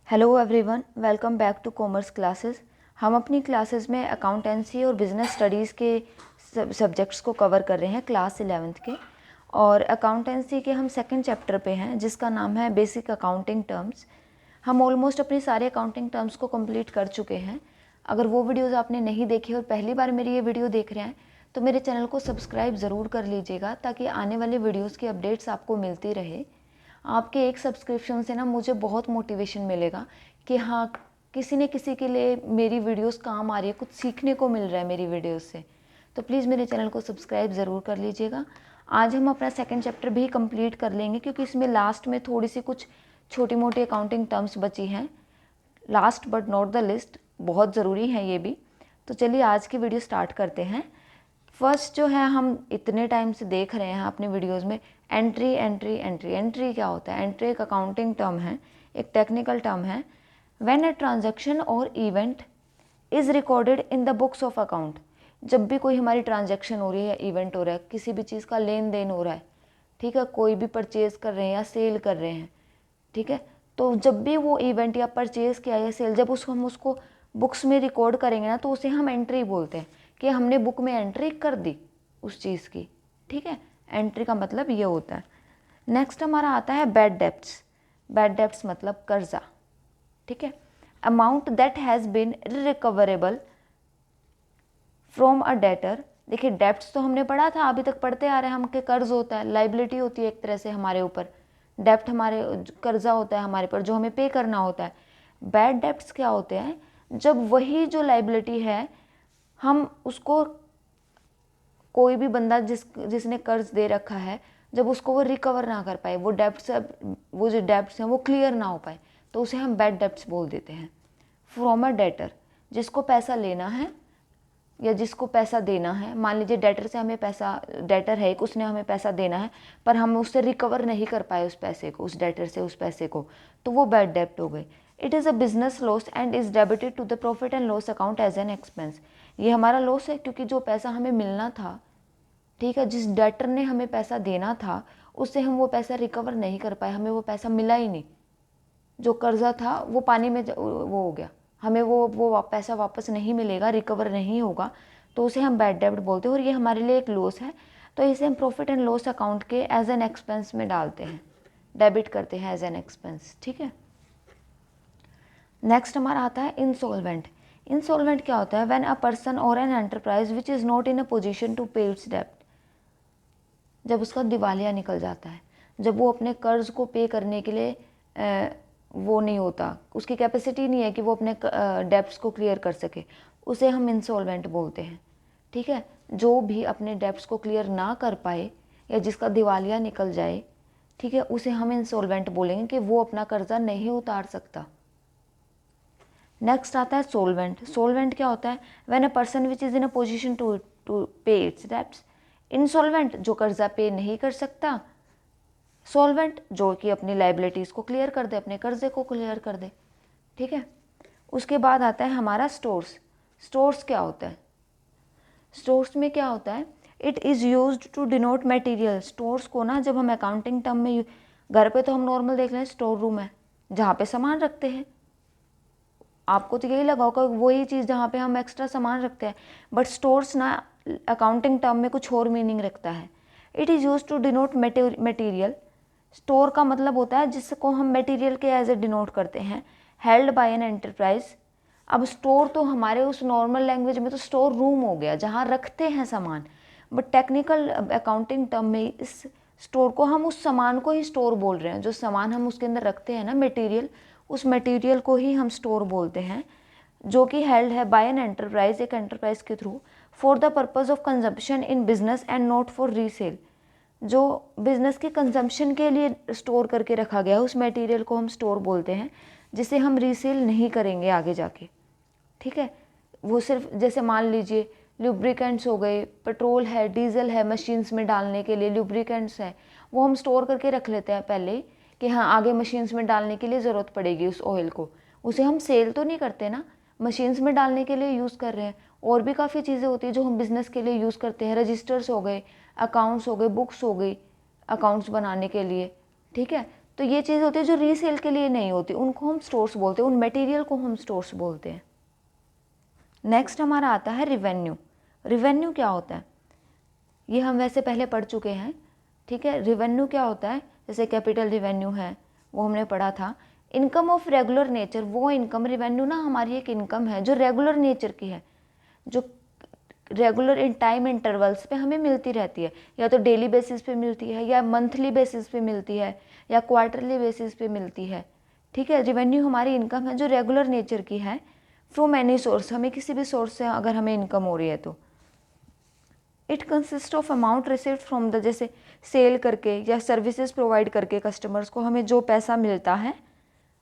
Hello everyone, welcome back to commerce classes. हम अपनी classes में अकाउंटेंसी और बिज़नेस स्टडीज़ के सब्जेक्ट्स को कवर कर रहे हैं क्लास 11th के। और अकाउंटेंसी के हम सेकंड चैप्टर पे हैं जिसका नाम है बेसिक अकाउंटिंग टर्म्स। हम ऑलमोस्ट अपनी सारे अकाउंटिंग टर्म्स को कंप्लीट कर चुके हैं। अगर वो वीडियोज़ आपने नहीं देखी और पहली बार मेरी ये वीडियो देख रहे हैं तो मेरे चैनल को सब्सक्राइब ज़रूर कर लीजिएगा ताकि आने वाले वीडियोज़ की अपडेट्स आपको मिलती रहे। आपके एक सब्सक्रिप्शन से ना मुझे बहुत मोटिवेशन मिलेगा कि हाँ, किसी न किसी के लिए मेरी वीडियोस काम आ रही है, कुछ सीखने को मिल रहा है मेरी वीडियोस से। तो प्लीज़ मेरे चैनल को सब्सक्राइब ज़रूर कर लीजिएगा। आज हम अपना सेकंड चैप्टर भी कंप्लीट कर लेंगे क्योंकि इसमें लास्ट में थोड़ी सी कुछ छोटी मोटी अकाउंटिंग टर्म्स बची हैं। Last but not the list, बहुत ज़रूरी हैं ये भी। तो चलिए आज की वीडियो स्टार्ट करते हैं। फर्स्ट जो है, हम इतने टाइम से देख रहे हैं अपने वीडियोस में एंट्री एंट्री एंट्री। एंट्री क्या होता है? एंट्री एक अकाउंटिंग टर्म है, एक टेक्निकल टर्म है। व्हेन अ ट्रांजैक्शन और event is recorded in the books of account. जब भी कोई हमारी ट्रांजैक्शन हो रही है या इवेंट हो रहा है, किसी भी चीज़ का लेन देन हो रहा है, ठीक है, कोई भी परचेज़ कर रहे हैं या सेल कर रहे हैं, ठीक है, तो जब भी वो इवेंट या परचेज़ किया या सेल, जब उसको हम उसको बुक्स में रिकॉर्ड करेंगे ना तो उसे हम एंट्री बोलते हैं कि हमने बुक में एंट्री कर दी उस चीज़ की। ठीक है, एंट्री का मतलब ये होता है। नेक्स्ट हमारा आता है बैड डेब्ट्स। बैड डेब्ट्स मतलब कर्जा। ठीक है, amount that has been irrecoverable from a debtor. देखिए, डेब्ट्स तो हमने पढ़ा था, अभी तक पढ़ते आ रहे हैं हम कि कर्ज होता है, लाइबिलिटी होती है एक तरह से हमारे ऊपर। डेब्ट हमारे कर्जा होता है हमारे पर जो हमें पे करना होता है। बैड डेब्ट्स क्या होते हैं? जब वही जो लाइबिलिटी है हम उसको, कोई भी बंदा जिसने कर्ज दे रखा है, जब उसको वो रिकवर ना कर पाए, वो डेब्ट्स, वो जो डेब्ट्स हैं वो क्लियर ना हो पाए, तो उसे हम बैड डेब्ट्स बोल देते हैं। फ्रॉम अ डेटर, जिसको पैसा लेना है या जिसको पैसा देना है। मान लीजिए डेटर से हमें पैसा, डेटर है एक, उसने हमें पैसा देना है पर हम उससे रिकवर नहीं कर पाए उस पैसे को, उस डेटर से उस पैसे को, तो वो बैड डेब्ट हो गई। It is a business loss and is debited to the profit and loss account as an expense. ये हमारा लॉस है क्योंकि जो पैसा हमें मिलना था, ठीक है, जिस डेटर ने हमें पैसा देना था उससे हम वो पैसा रिकवर नहीं कर पाए, हमें वो पैसा मिला ही नहीं। जो कर्जा था वो पानी में वो हो गया, हमें वो पैसा वापस नहीं मिलेगा, रिकवर नहीं होगा, तो उसे हम बैड डेब्ट बोलते हैं और ये हमारे लिए एक लॉस है। तो इसे हम प्रॉफिट एंड लॉस अकाउंट के एज एन एक्सपेंस में डालते हैं, डेबिट करते हैं एज एन एक्सपेंस। ठीक है, नेक्स्ट हमारा आता है इंसॉल्वेंट। इंसॉल्वेंट क्या होता है? When a person or an enterprise which is not in a position to pay its डेब्ट। जब उसका दिवालिया निकल जाता है, जब वो अपने कर्ज को पे करने के लिए वो नहीं होता, उसकी कैपेसिटी नहीं है कि वो अपने डेब्ट्स को क्लियर कर सके, उसे हम इंसॉल्वेंट बोलते हैं। ठीक है, जो भी अपने डेब्ट्स को क्लियर ना कर पाए या जिसका दिवालिया निकल जाए, ठीक है, उसे हम इंसॉल्वेंट बोलेंगे कि वो अपना कर्जा नहीं उतार सकता। नेक्स्ट आता है सोलवेंट। सोलवेंट क्या होता है? When a person which is in a position to pay its debts. Insolvent जो कर्जा पे नहीं कर सकता, सॉल्वेंट जो कि अपनी लाइबिलिटीज़ को क्लियर कर दे, अपने कर्जे को क्लियर कर दे। ठीक है, उसके बाद आता है हमारा स्टोर्स। स्टोर्स क्या होता है? स्टोर्स में क्या होता है? It is used to denote material. Stores को ना जब हम अकाउंटिंग टर्म में, घर पे तो हम नॉर्मल देख लें स्टोर रूम है जहाँ पे सामान रखते हैं, आपको तो यही लगा होगा वही चीज़ जहाँ पे हम एक्स्ट्रा सामान रखते हैं, बट स्टोर्स ना अकाउंटिंग टर्म में कुछ और मीनिंग रखता है। It is use to denote material. Store का मतलब होता है जिसको हम मटेरियल के एज ए डिनोट करते हैं, हेल्ड बाय एन एंटरप्राइज। अब स्टोर तो हमारे उस नॉर्मल लैंग्वेज में तो स्टोर रूम हो गया जहाँ रखते हैं सामान, बट टेक्निकल अकाउंटिंग टर्म में इस स्टोर को हम उस सामान को ही स्टोर बोल रहे हैं। जो सामान हम उसके अंदर रखते हैं ना, मटेरियल, उस मटेरियल को ही हम स्टोर बोलते हैं, जो कि हेल्ड है बाय एन एंटरप्राइज, एक एंटरप्राइज के through, for the purpose of consumption in business and not for resale. जो बिजनेस के कंजम्पशन के लिए स्टोर करके रखा गया है उस मटेरियल को हम स्टोर बोलते हैं, जिसे हम रीसेल नहीं करेंगे आगे जाके। ठीक है, वो सिर्फ जैसे मान लीजिए लुब्रिकेंट्स हो गए, पेट्रोल है, डीजल है, मशीन्स में डालने के लिए लुब्रिकेंट्स है, वो हम स्टोर करके रख लेते हैं पहले कि हाँ आगे मशीन्स में डालने के लिए ज़रूरत पड़ेगी उस ऑयल को। उसे हम सेल तो नहीं करते ना, मशीन्स में डालने के लिए यूज़ कर रहे हैं। और भी काफ़ी चीज़ें होती है जो हम बिज़नेस के लिए यूज़ करते हैं, रजिस्टर्स हो गए, अकाउंट्स हो गए, बुक्स हो गई अकाउंट्स बनाने के लिए। ठीक है, तो ये चीज़ होती है जो रीसेल के लिए नहीं होती, उनको हम स्टोर्स बोलते हैं, उन मटेरियल को हम स्टोर्स बोलते हैं। नेक्स्ट हमारा आता है रिवेन्यू। रिवेन्यू क्या होता है, ये हम वैसे पहले पढ़ चुके हैं, ठीक है। रिवेन्यू क्या होता है, जैसे कैपिटल रिवेन्यू है वो हमने पढ़ा था। इनकम ऑफ रेगुलर नेचर, वो इनकम, रिवेन्यू ना हमारी एक इनकम है जो रेगुलर नेचर की है, जो रेगुलर इन टाइम इंटरवल्स पे हमें मिलती रहती है, या तो डेली बेसिस पे मिलती है, या मंथली बेसिस पे मिलती है, या क्वार्टरली बेसिस पे मिलती है, ठीक है। रिवेन्यू हमारी इनकम है जो रेगुलर नेचर की है, फ्रॉम एनी सोर्स, हमें किसी भी सोर्स से अगर हमें इनकम हो रही है तो। It consist of amount received from the, जैसे सेल करके या सर्विसेज प्रोवाइड करके कस्टमर्स को हमें जो पैसा मिलता है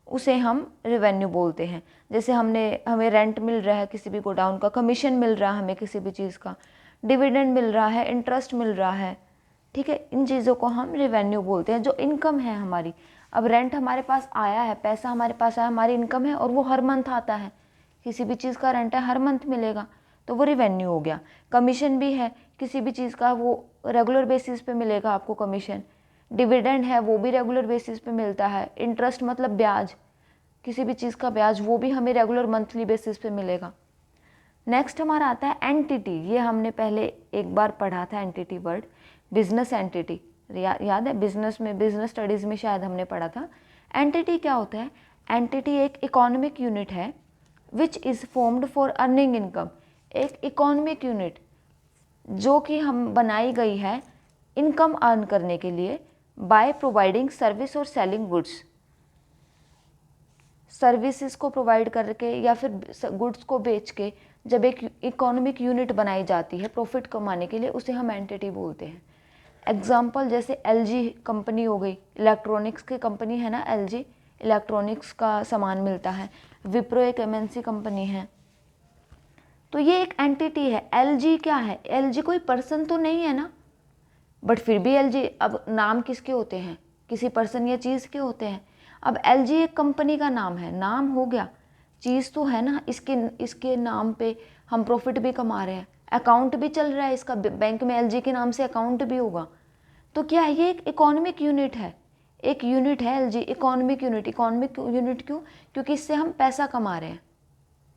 उसे हम रेवेन्यू बोलते हैं। जैसे हमें रेंट मिल रहा है किसी भी गोडाउन का, कमीशन मिल रहा है हमें किसी भी चीज़ का, डिविडेंड मिल रहा है, इंटरेस्ट मिल रहा है, ठीक है। इन चीज़ों को हम रेवेन्यू बोलते हैं, जो इनकम है हमारी। अब रेंट हमारे पास आया है, पैसा हमारे पास आया, हमारी इनकम है, और वो हर मंथ आता है, किसी भी चीज़ का रेंट है हर मंथ मिलेगा, तो वो रेवेन्यू हो गया। कमीशन भी है किसी भी चीज़ का, वो रेगुलर बेसिस पे मिलेगा आपको कमीशन। डिविडेंड है वो भी रेगुलर बेसिस पे मिलता है। इंटरेस्ट मतलब ब्याज, किसी भी चीज़ का ब्याज, वो भी हमें रेगुलर मंथली बेसिस पे मिलेगा। नेक्स्ट हमारा आता है एंटिटी। ये हमने पहले एक बार पढ़ा था एंटिटी वर्ड, बिजनेस एंटिटी, याद है बिजनेस में, बिजनेस स्टडीज़ में शायद हमने पढ़ा था। एंटिटी क्या होता है, एंटिटी एक इकोनॉमिक यूनिट है which is formed for earning income. एक इकोनॉमिक यूनिट जो कि हम बनाई गई है इनकम अर्न करने के लिए, बाय प्रोवाइडिंग सर्विस और सेलिंग गुड्स। सर्विसेज को प्रोवाइड करके या फिर गुड्स को बेच के जब एक इकोनॉमिक यूनिट बनाई जाती है प्रॉफिट कमाने के लिए, उसे हम एंटिटी बोलते हैं। एग्जाम्पल जैसे एलजी कंपनी हो गई, इलेक्ट्रॉनिक्स की कंपनी है ना एलजी, इलेक्ट्रॉनिक्स का सामान मिलता है। विप्रो एक एमएनसी कंपनी है, तो ये एक एंटिटी है। एलजी क्या है, एलजी कोई पर्सन तो नहीं है ना, बट फिर भी एलजी, अब नाम किसके होते हैं, किसी पर्सन या चीज़ के होते हैं। अब एलजी एक कंपनी का नाम है, नाम हो गया, चीज़ तो है ना, इसके नाम पे हम प्रॉफिट भी कमा रहे हैं, अकाउंट भी चल रहा है इसका, बैंक में एलजी के नाम से अकाउंट भी होगा। तो क्या है, ये एक इकोनॉमिक यूनिट है, एक यूनिट है LG, economic unit. Economic unit क्यों, क्योंकि इससे हम पैसा कमा रहे हैं,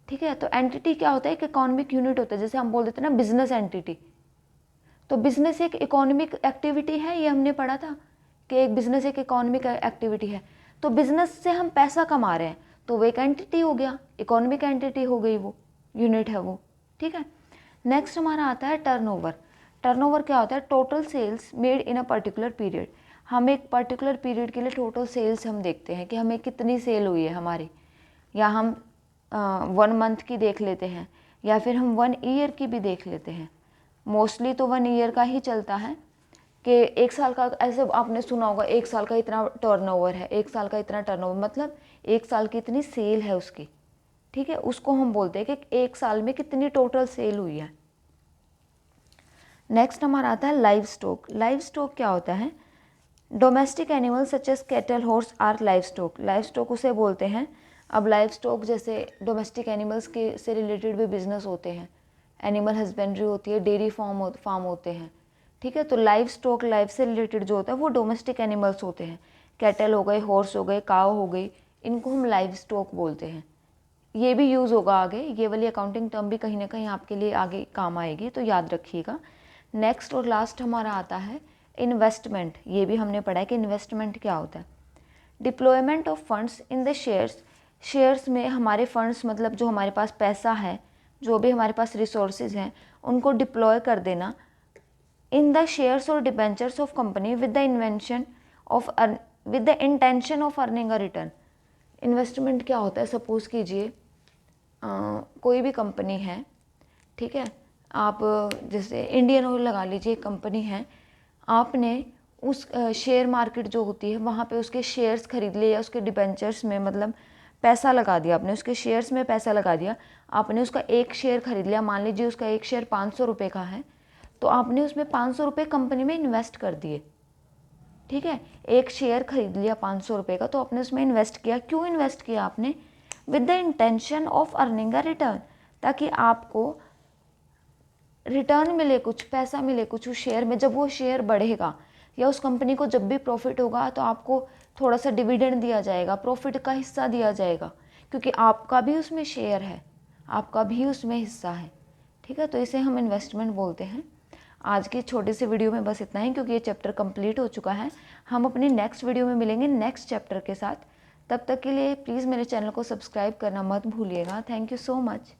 ठीक है। तो एंटिटी क्या होता है, एक इकोनॉमिक यूनिट होता है, जैसे हम बोल देते हैं ना बिजनेस एंटिटी। तो बिजनेस एक इकोनॉमिक एक्टिविटी है, ये हमने पढ़ा था कि एक बिजनेस एक इकोनॉमिक एक्टिविटी है। तो बिजनेस से हम पैसा कमा रहे हैं, तो वो एक एंटिटी हो गया, इकोनॉमिक एंटिटी हो गई, वो यूनिट है वो, ठीक है। नेक्स्ट हमारा आता है टर्नओवर। टर्नओवर क्या होता है, total sales made in a particular period. हम एक पर्टिकुलर पीरियड के लिए टोटल सेल्स हम देखते हैं कि हमें कितनी सेल हुई है हमारी, या हम 1 मंथ की देख लेते हैं, या फिर हम 1 ईयर की भी देख लेते हैं। मोस्टली तो 1 ईयर का ही चलता है कि 1 साल का, ऐसे आपने सुना होगा 1 साल का इतना टर्नओवर है, 1 साल का इतना टर्नओवर, मतलब 1 साल की इतनी सेल है उसकी, ठीक है। उसको हम बोलते हैं कि 1 साल में कितनी टोटल सेल हुई है। नेक्स्ट हमारा आता है लाइव स्टॉक। लाइव स्टॉक क्या होता है, domestic animal such as cattle, horse are live stock. Live stock उसे बोलते हैं। अब लाइव स्टॉक जैसे डोमेस्टिक एनिमल्स के से रिलेटेड भी बिजनेस होते हैं, एनिमल हस्बेंड्री होती है, डेयरी फार्म होते हैं, ठीक है। तो लाइव स्टॉक, लाइव से रिलेटेड जो होता है वो डोमेस्टिक एनिमल्स होते हैं, कैटल हो गए, हॉर्स हो गए, काव हो गई, इनको हम लाइव स्टॉक बोलते हैं। ये भी यूज़ होगा आगे, ये वाली अकाउंटिंग टर्म भी कहीं ना कहीं आपके लिए आगे काम आएगी, तो याद रखिएगा। नेक्स्ट और लास्ट हमारा आता है इन्वेस्टमेंट। ये भी हमने पढ़ा है कि इन्वेस्टमेंट क्या होता है। Deployment of funds in the shares. Shares में हमारे फंड्स, मतलब जो हमारे पास पैसा है, जो भी हमारे पास रिसोर्सेज हैं, उनको डिप्लॉय कर देना इन द शेयर्स और debentures of company with the intention of earning a return. Investment क्या होता है, सपोज कीजिए कोई भी कंपनी है, ठीक है, आप जैसे इंडियन ऑयल लगा लीजिए, कंपनी है, आपने उस शेयर मार्केट जो होती है वहाँ पे उसके शेयर्स खरीद लिए, या उसके डिबेंचर्स में मतलब पैसा लगा दिया आपने, उसके शेयर्स में पैसा लगा दिया, आपने उसका एक शेयर खरीद लिया, मान लीजिए उसका एक शेयर 500 रुपये का है, तो आपने उसमें 500 रुपये कंपनी में इन्वेस्ट कर दिए, ठीक है। एक शेयर खरीद लिया 500 रुपये का, तो आपने उसमें इन्वेस्ट किया। क्यों इन्वेस्ट किया आपने, with the intention of earning a return, ताकि आपको रिटर्न मिले, कुछ पैसा मिले कुछ उस शेयर में। जब वो शेयर बढ़ेगा या उस कंपनी को जब भी प्रॉफिट होगा, तो आपको थोड़ा सा डिविडेंड दिया जाएगा, प्रॉफिट का हिस्सा दिया जाएगा, क्योंकि आपका भी उसमें शेयर है, आपका भी उसमें हिस्सा है। ठीक है, तो इसे हम इन्वेस्टमेंट बोलते हैं। आज की छोटे से वीडियो में बस इतना ही, क्योंकि ये चैप्टर कंप्लीट हो चुका है। हम अपनी नेक्स्ट वीडियो में मिलेंगे नेक्स्ट चैप्टर के साथ। तब तक के लिए प्लीज़ मेरे चैनल को सब्सक्राइब करना मत भूलिएगा। Thank you so much.